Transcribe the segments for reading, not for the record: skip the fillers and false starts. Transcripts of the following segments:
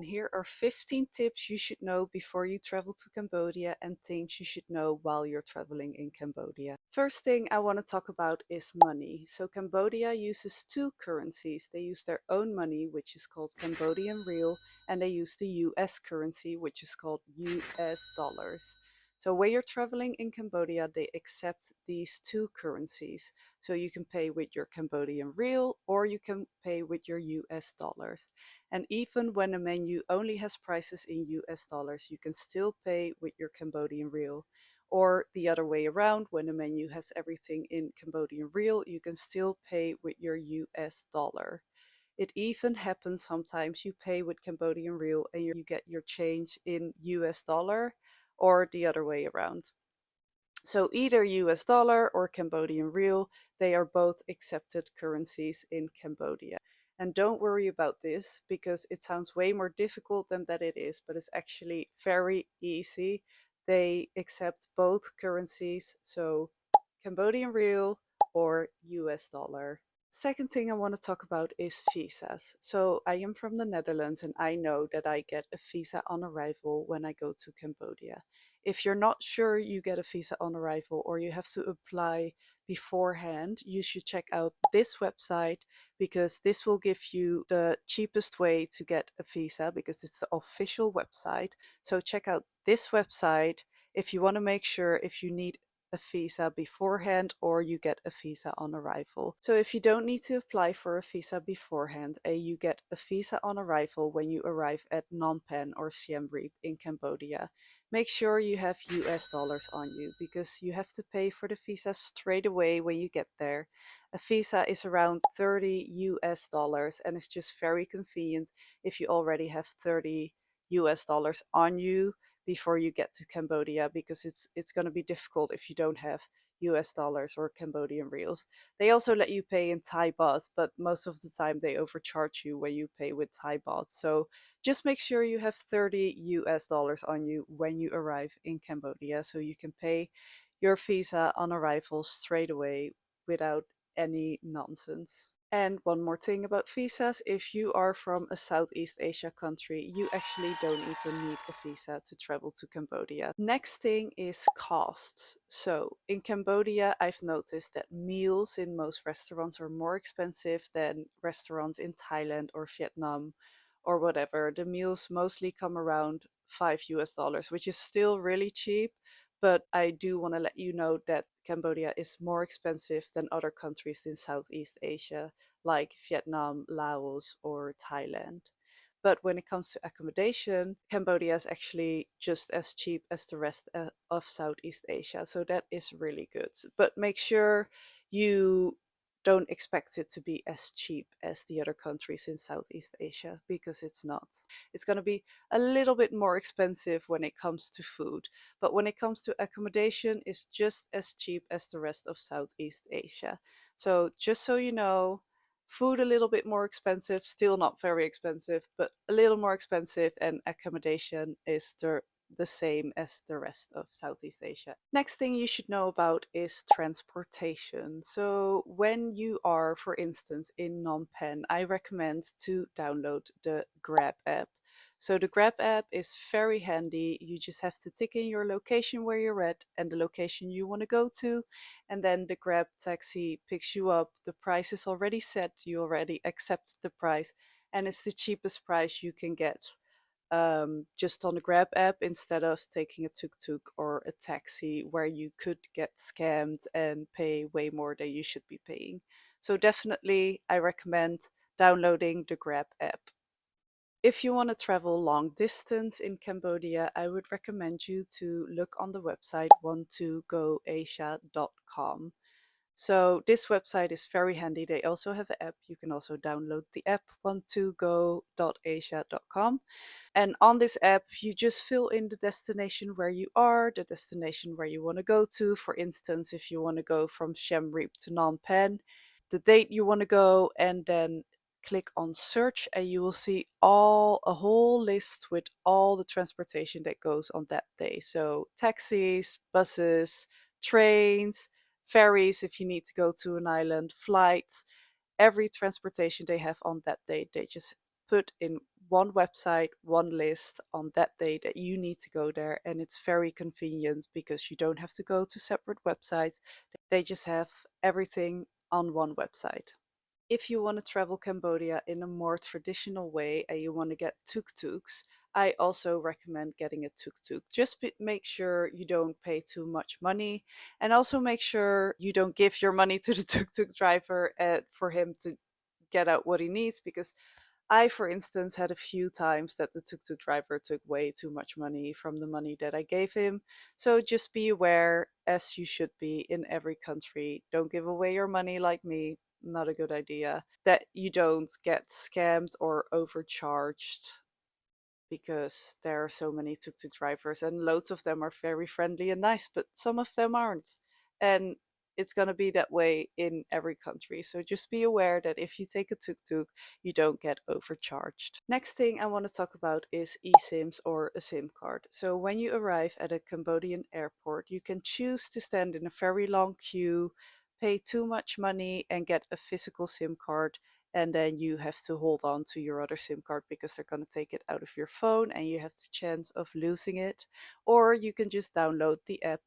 and here are 15 tips you should know before you travel to Cambodia and things you should know while you're traveling in Cambodia. First thing I want to talk about is money. So Cambodia uses two currencies. They use their own money, which is called Cambodian real, and they use the US currency, which is called US dollars. So when you're traveling in Cambodia, they accept these two currencies. So you can pay with your Cambodian real or you can pay with your US dollars. And even when a menu only has prices in US dollars, you can still pay with your Cambodian real. Or the other way around, when a menu has everything in Cambodian real, you can still pay with your US dollar. It even happens sometimes you pay with Cambodian real and you get your change in US dollar or the other way around. So either US dollar or Cambodian real, they are both accepted currencies in Cambodia. And don't worry about this because it sounds way more difficult than that it is, but it's actually very easy. They accept both currencies, so Cambodian real or US dollar. Second thing I want to talk about is visas. So I am from the Netherlands and I know that I get a visa on arrival when I go to Cambodia. If you're not sure you get a visa on arrival or you have to apply beforehand, you should check out this website because this will give you the cheapest way to get a visa because it's the official website. So check out this website if you want to make sure if you need a visa beforehand or you get a visa on arrival. So if you don't need to apply for a visa beforehand and you get a visa on arrival when you arrive at Phnom Penh or Siem Reap in Cambodia, make sure you have US dollars on you because you have to pay for the visa straight away when you get there. A visa is around 30 US dollars and it's just very convenient if you already have 30 US dollars on you before you get to Cambodia because it's going to be difficult if you don't have US dollars or Cambodian reals. They also let you pay in Thai baht, but most of the time they overcharge you when you pay with Thai baht. So just make sure you have 30 US dollars on you when you arrive in Cambodia so you can pay your visa on arrival straight away without any nonsense. And one more thing about visas, if you are from a Southeast Asia country, you actually don't even need a visa to travel to Cambodia. Next thing is costs. So in Cambodia, I've noticed that meals in most restaurants are more expensive than restaurants in Thailand or Vietnam or whatever. The meals mostly come around 5 US dollars, which is still really cheap. But I do want to let you know that Cambodia is more expensive than other countries in Southeast Asia, like Vietnam, Laos, or Thailand. But when it comes to accommodation, Cambodia is actually just as cheap as the rest of Southeast Asia. So that is really good. But make sure you don't expect it to be as cheap as the other countries in Southeast Asia because it's not. It's going to be a little bit more expensive when it comes to food, but when it comes to accommodation, it's just as cheap as the rest of Southeast Asia. So just so you know, food a little bit more expensive, still not very expensive, but a little more expensive, and accommodation is the same as the rest of Southeast Asia. Next thing you should know about is transportation. So when you are, for instance, in Phnom Penh, I recommend to download the Grab app. So the Grab app is very handy. You just have to tick in your location where you're at and the location you want to go to, and then the Grab taxi picks you up. The price is already set, you already accept the price, and it's the cheapest price you can get just on the Grab app instead of taking a tuk-tuk or a taxi where you could get scammed and pay way more than you should be paying. So definitely I recommend downloading the Grab app. If you want to travel long distance in Cambodia, I would recommend you to look on the website want2goasia.com. So this website is very handy. They also have an app. You can also download the app want2go.asia.com. And on this app, you just fill in the destination where you are, the destination where you want to go to. For instance, if you want to go from Siem Reap to Phnom Penh, the date you want to go, and then click on search and you will see a whole list with all the transportation that goes on that day. So taxis, buses, trains, ferries if you need to go to an island, flights, every transportation they have on that day, they just put in one website, one list on that day that you need to go there, and it's very convenient because you don't have to go to separate websites. They just have everything on one website. If you want to travel Cambodia in a more traditional way and you want to get tuk-tuks, I also recommend getting a tuk-tuk. Just make sure you don't pay too much money, and also make sure you don't give your money to the tuk-tuk driver for him to get out what he needs, because I, for instance, had a few times that the tuk-tuk driver took way too much money from the money that I gave him. So just be aware, as you should be in every country. Don't give away your money like me. Not a good idea. That you don't get scammed or overcharged, because there are so many tuk-tuk drivers and loads of them are very friendly and nice, but some of them aren't. And it's going to be that way in every country. So just be aware that if you take a tuk-tuk, you don't get overcharged. Next thing I want to talk about is eSIMs or a SIM card. So when you arrive at a Cambodian airport, you can choose to stand in a very long queue, pay too much money and get a physical SIM card, and then you have to hold on to your other SIM card because they're going to take it out of your phone and you have the chance of losing it. Or you can just download the app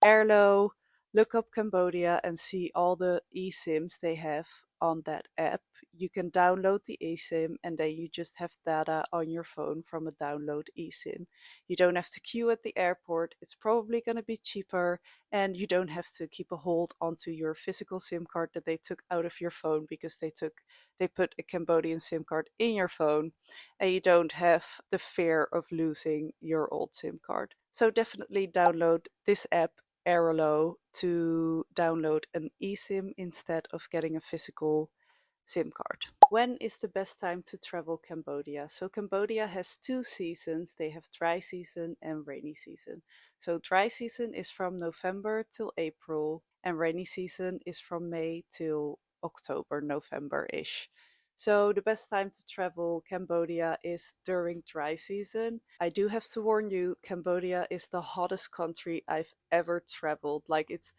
Airlo, look up Cambodia and see all the eSIMs they have on that app. You can download the eSIM and then you just have data on your phone from a download eSIM. You don't have to queue at the airport. It's probably going to be cheaper, and you don't have to keep a hold onto your physical SIM card that they took out of your phone because they put a Cambodian SIM card in your phone, and you don't have the fear of losing your old SIM card. So definitely download this app Airlo to download an eSIM instead of getting a physical SIM card. When is the best time to travel Cambodia? So Cambodia has two seasons. They have dry season and rainy season. So dry season is from November till April, and rainy season is from May till October, November-ish. So the best time to travel Cambodia is during dry season. I do have to warn you, Cambodia is the hottest country I've ever traveled. Like, it's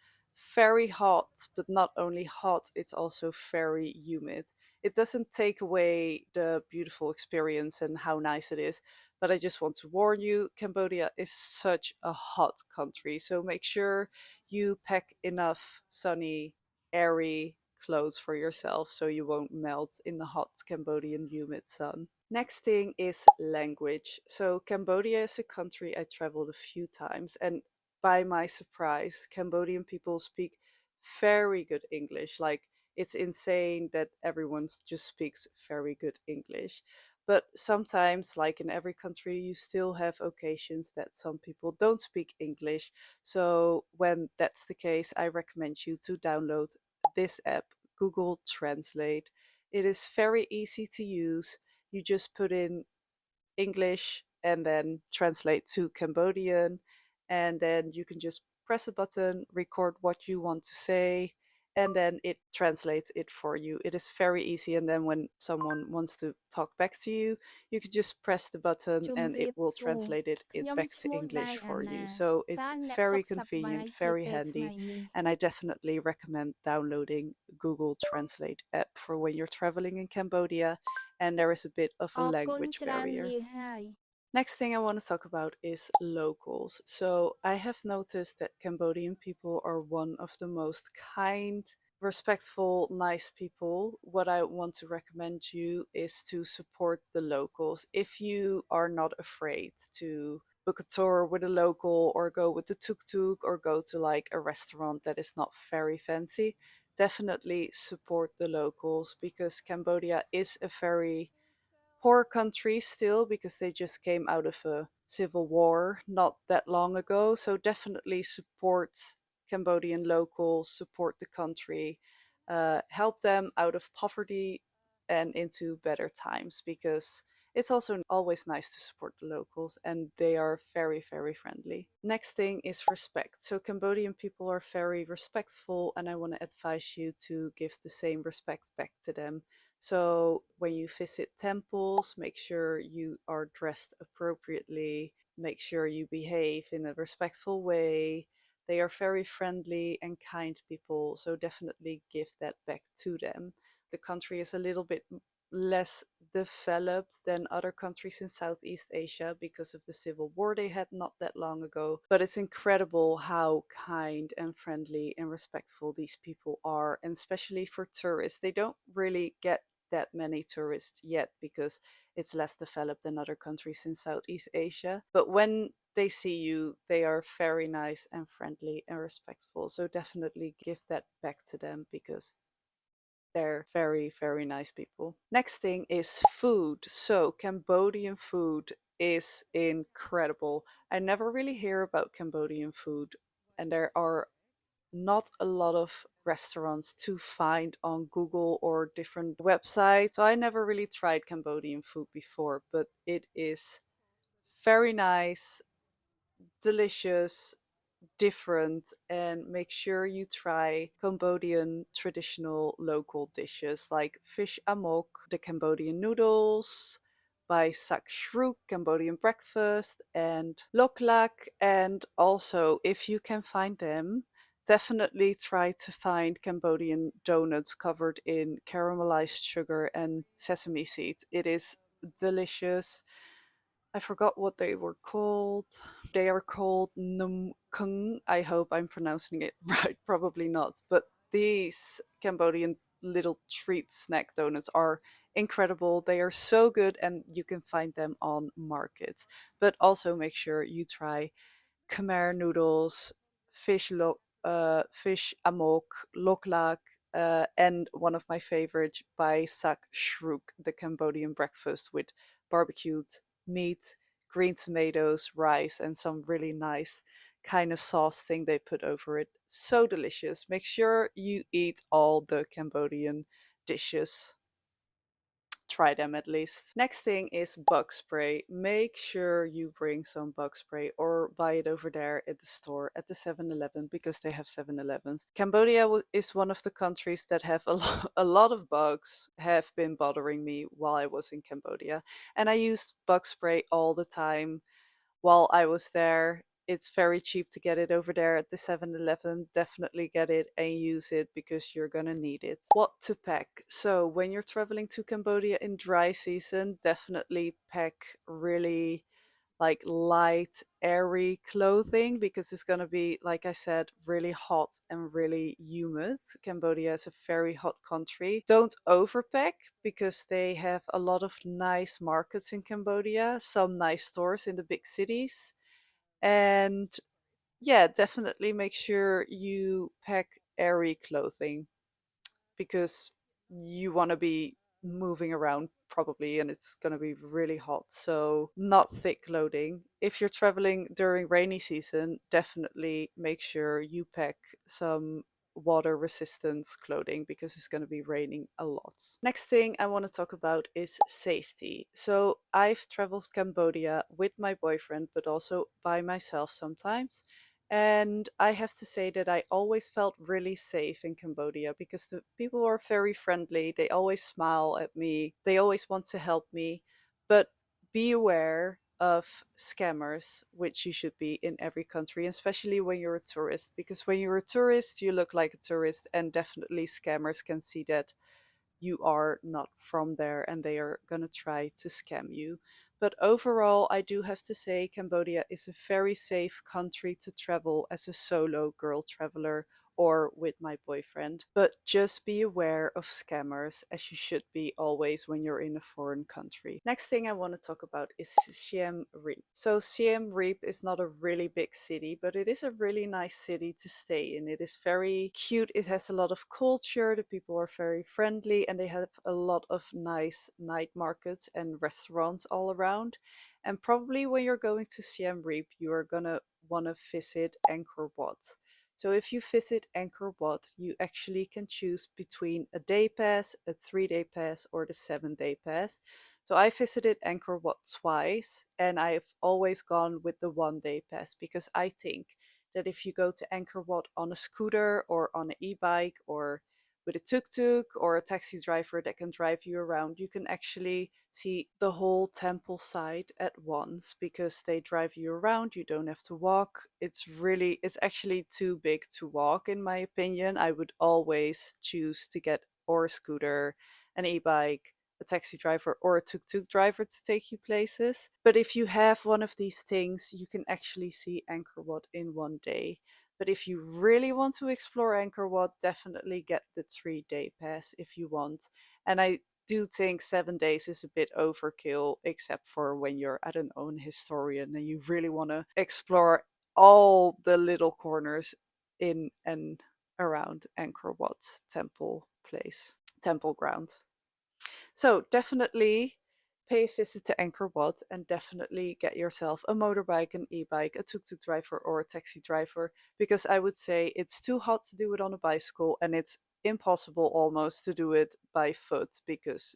very hot, but not only hot, it's also very humid. It doesn't take away the beautiful experience and how nice it is, but I just want to warn you, Cambodia is such a hot country. So make sure you pack enough sunny, airy clothes for yourself so you won't melt in the hot Cambodian humid sun. Next thing is language. So Cambodia is a country I traveled a few times, and by my surprise, Cambodian people speak very good English. Like, it's insane that everyone just speaks very good English. But sometimes, like in every country, you still have occasions that some people don't speak English. So when that's the case, I recommend you to download this app, Google Translate. It is very easy to use. You just put in English and then translate to Cambodian, and then you can just press a button, record what you want to say, and then it translates it for you. It is very easy, and then when someone wants to talk back to you, you can just press the button ជំ and it រាប will សួរ translate it ខ្ញុំ back ឈ្ to មោះដៃ English អា for ណា you. So តើ it's អ្នកសុ very ខសប្បាយ convenient, ជា very ទេថ្ងៃ handy, នេះ and I definitely recommend downloading Google Translate app for when you're traveling in Cambodia and there is a bit of អ a រគុណ language ច្រើន barrier. លាហើយ Next thing I want to talk about is locals. So I have noticed that Cambodian people are one of the most kind, respectful, nice people. What I want to recommend you is to support the locals. If you are not afraid to book a tour with a local or go with the tuk-tuk or go to like a restaurant that is not very fancy, definitely support the locals, because Cambodia is a very poor country still, because they just came out of a civil war not that long ago. So definitely support Cambodian locals, support the country, help them out of poverty and into better times, because it's also always nice to support the locals and they are very, very friendly. Next thing is respect. So Cambodian people are very respectful, and I want to advise you to give the same respect back to them. So when you visit temples, make sure you are dressed appropriately, make sure you behave in a respectful way. They are very friendly and kind people, so definitely give that back to them. The country is a little bit less developed than other countries in Southeast Asia because of the civil war they had not that long ago. But it's incredible how kind and friendly and respectful these people are, and especially for tourists. They don't really get that many tourists yet because it's less developed than other countries in Southeast Asia. But when they see you, they are very nice and friendly and respectful. So definitely give that back to them because they're very, very nice people. Next thing is food. So, Cambodian food is incredible. I never really hear about Cambodian food, and there are not a lot of restaurants to find on Google or different websites. So, I never really tried Cambodian food before, but it is very nice, delicious, different, and make sure you try Cambodian traditional local dishes like fish amok, the Cambodian noodles, by sak shruk, Cambodian breakfast, and lok lak. And also, if you can find them, definitely try to find Cambodian donuts covered in caramelized sugar and sesame seeds. It is delicious. I forgot what they were called. They are called Num Kung. I hope I'm pronouncing it right. Probably not. But these Cambodian little treat snack donuts are incredible. They are so good and you can find them on markets. But also make sure you try Khmer noodles, fish amok, lok lak, and one of my favorites by sak shruk, the Cambodian breakfast with barbecued meat, green tomatoes, rice, and some really nice kind of sauce thing they put over it. So delicious. Make sure you eat all the Cambodian dishes. Try them at least. Next thing is bug spray. Make sure you bring some bug spray or buy it over there at the store at the 7-Eleven because they have 7-Elevens. Cambodia is one of the countries that have a lot of bugs have been bothering me while I was in Cambodia. And I used bug spray all the time while I was there. It's very cheap to get it over there at the 7-Eleven. Definitely get it and use it because you're gonna need it. What to pack? So, when you're traveling to Cambodia in dry season, definitely pack really like light, airy clothing because it's gonna be, like I said, really hot and really humid. Cambodia is a very hot country. Don't overpack because they have a lot of nice markets in Cambodia, some nice stores in the big cities. And yeah, definitely make sure you pack airy clothing because you want to be moving around probably and it's going to be really hot. So, not thick clothing. If you're traveling during rainy season, definitely make sure you pack some water resistance clothing because it's going to be raining a lot. Next thing I want to talk about is safety. So, I've traveled Cambodia with my boyfriend, but also by myself sometimes. And I have to say that I always felt really safe in Cambodia because the people are very friendly. They always smile at me. They always want to help me. But be aware of scammers, which you should be in every country, especially when you're a tourist. Because when you're a tourist, you look like a tourist, and definitely scammers can see that you are not from there and they are going to try to scam you. But overall, I do have to say Cambodia is a very safe country to travel as a solo girl traveler or with my boyfriend. But just be aware of scammers as you should be always when you're in a foreign country. Next thing I want to talk about is Siem Reap. So Siem Reap is not a really big city, but it is a really nice city to stay in. It is very cute. It has a lot of culture. The people are very friendly and they have a lot of nice night markets and restaurants all around. And probably when you're going to Siem Reap, you are gonna want to visit Angkor Wat. So if you visit Angkor Wat, you actually can choose between a day pass, a 3-day pass, or the 7-day pass. So I visited Angkor Wat twice, and I've always gone with the 1-day pass because I think that if you go to Angkor Wat on a scooter or on an e-bike or with a tuk-tuk or a taxi driver that can drive you around, you can actually see the whole temple site at once because they drive you around. You don't have to walk. It's actually too big to walk, in my opinion. I would always choose to get or a scooter, an e-bike, a taxi driver or a tuk-tuk driver to take you places. But if you have one of these things, you can actually see Angkor Wat in one day. But if you really want to explore Angkor Wat, definitely get the 3-day pass if you want. And I do think 7 days is a bit overkill, except for when you're, I don't know, an historian and you really want to explore all the little corners in and around Angkor Wat temple ground. So definitely pay a visit to Angkor Wat and definitely get yourself a motorbike, an e-bike, a tuk-tuk driver or a taxi driver, because I would say it's too hot to do it on a bicycle and it's impossible almost to do it by foot because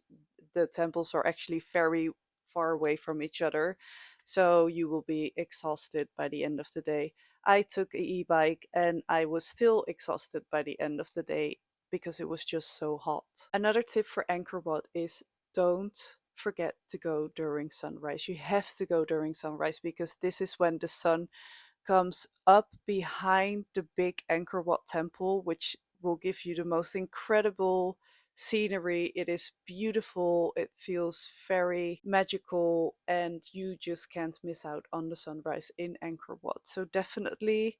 the temples are actually very far away from each other. So you will be exhausted by the end of the day. I took a e-bike and I was still exhausted by the end of the day because it was just so hot. Another tip for Angkor Wat is don't forget to go during sunrise. You have to go during sunrise because this is when the sun comes up behind the big Angkor Wat temple, which will give you the most incredible scenery. It is beautiful, it feels very magical, and you just can't miss out on the sunrise in Angkor Wat. So definitely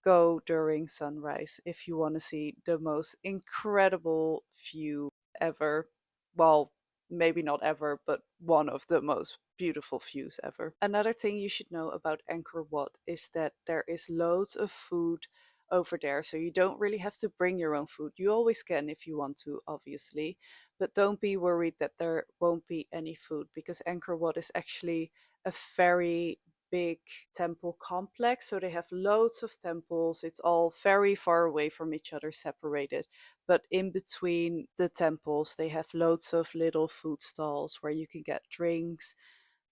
go during sunrise if you want to see the most incredible view ever. Well, maybe not ever, but one of the most beautiful views ever. Another thing you should know about Angkor Wat is that there is loads of food over there, so you don't really have to bring your own food. You always can if you want to, obviously, but don't be worried that there won't be any food because Angkor Wat is actually a very big temple complex, so they have loads of temples. It's all very far away from each other, separated, but in between the temples they have loads of little food stalls where you can get drinks,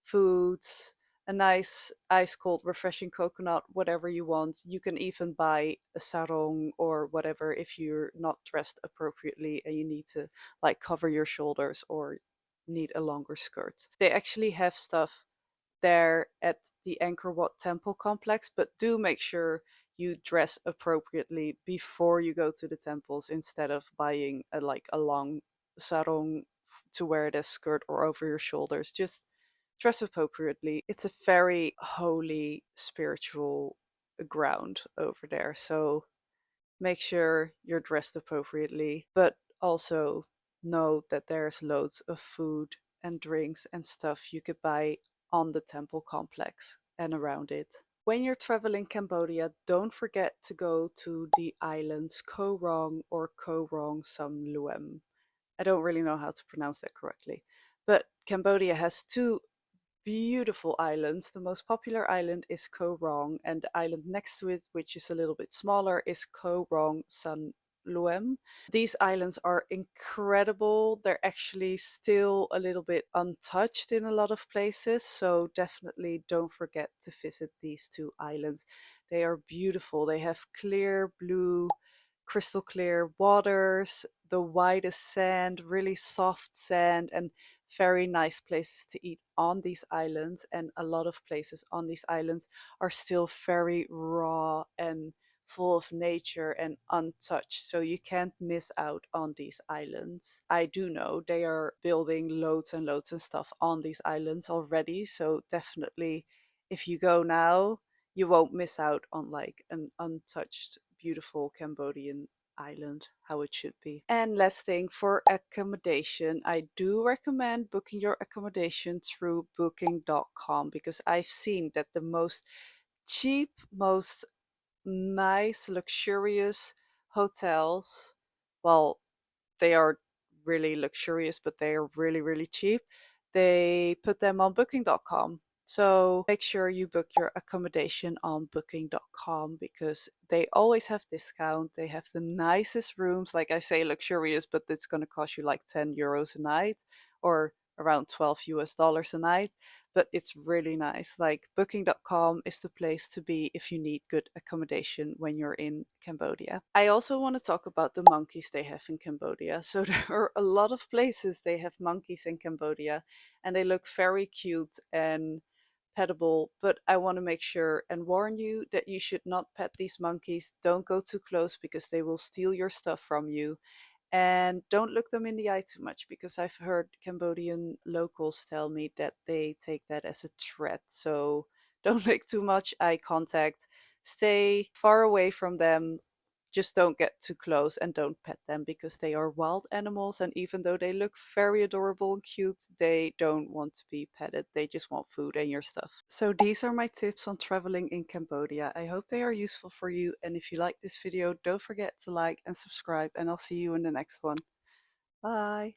foods, a nice ice cold refreshing coconut, whatever you want. You can even buy a sarong or whatever if you're not dressed appropriately and you need to like cover your shoulders or need a longer skirt. They actually have stuff there at the Angkor Wat temple complex, but do make sure you dress appropriately before you go to the temples instead of buying a long sarong to wear it as skirt or over your shoulders. Just dress appropriately. It's a very holy spiritual ground over there, so make sure you're dressed appropriately, but also know that there's loads of food and drinks and stuff you could buy on the temple complex and around it. When you're traveling Cambodia, don't forget to go to the islands Koh Rong or Koh Rong Sanloem. I don't really know how to pronounce that correctly, but Cambodia has two beautiful islands. The most popular island is Koh Rong, and the island next to it, which is a little bit smaller, is Koh Rong San Luem. These islands are incredible. They're actually still a little bit untouched in a lot of places, so definitely don't forget to visit these two islands. They are beautiful. They have clear blue, crystal clear waters, the whitest sand, really soft sand, and very nice places to eat on these islands. And a lot of places on these islands are still very raw and full of nature and untouched, so you can't miss out on these islands. I do know they are building loads and loads of stuff on these islands already, so definitely if you go now you won't miss out on like an untouched beautiful Cambodian island, how it should be. And last thing, for accommodation, I do recommend booking your accommodation through booking.com because I've seen that the most cheap, most nice, luxurious hotels, well, they are really luxurious, but they are really, really cheap. They put them on booking.com. So make sure you book your accommodation on booking.com because they always have discount. They have the nicest rooms. Like I say, luxurious, but it's going to cost you like 10 euros a night or around 12 US dollars a night. But it's really nice. Like booking.com is the place to be if you need good accommodation when you're in Cambodia. I also want to talk about the monkeys they have in Cambodia. So there are a lot of places they have monkeys in Cambodia and they look very cute and petable, but I want to make sure and warn you that you should not pet these monkeys. Don't go too close because they will steal your stuff from you. And don't look them in the eye too much, because I've heard Cambodian locals tell me that they take that as a threat. So don't make too much eye contact. Stay far away from them. Just don't get too close and don't pet them, because they are wild animals. And even though they look very adorable and cute, they don't want to be petted. They just want food and your stuff. So these are my tips on traveling in Cambodia. I hope they are useful for you. And if you like this video, don't forget to like and subscribe, and I'll see you in the next one. Bye.